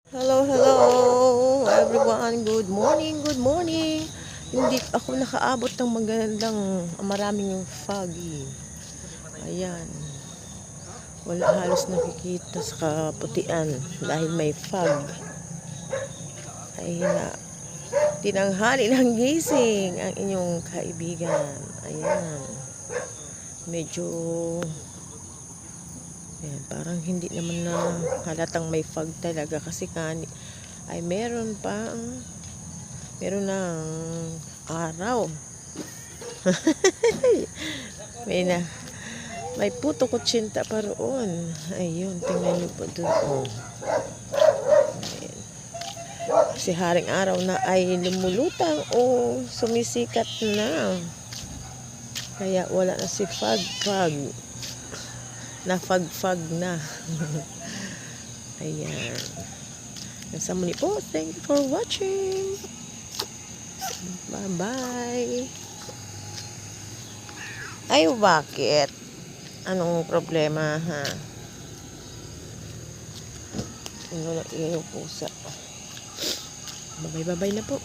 Hello, hello everyone. Good morning, good morning. Hindi ako nakaabot ng magandang maraming foggy. Ayan. Wala halos nakikita sa kaputian dahil may fog. Ay na. Tinanghali ng gising ang inyong kaibigan. Ayan. Medyo ayan, parang hindi naman na halatang may fog talaga kasi ay meron ng araw. may puto kutsinta pa roon. Ayun, tingnan niyo po doon. Oh. Ayan. Si haring araw na ay lumulutang o sumisikat na. Kaya wala na si fog. Na-fog na. Ayan. Nasa muli po. Thank you for watching. Bye-bye. Ay, bakit? Anong problema, ha? Ano na iyo pusa. Bye-bye na po.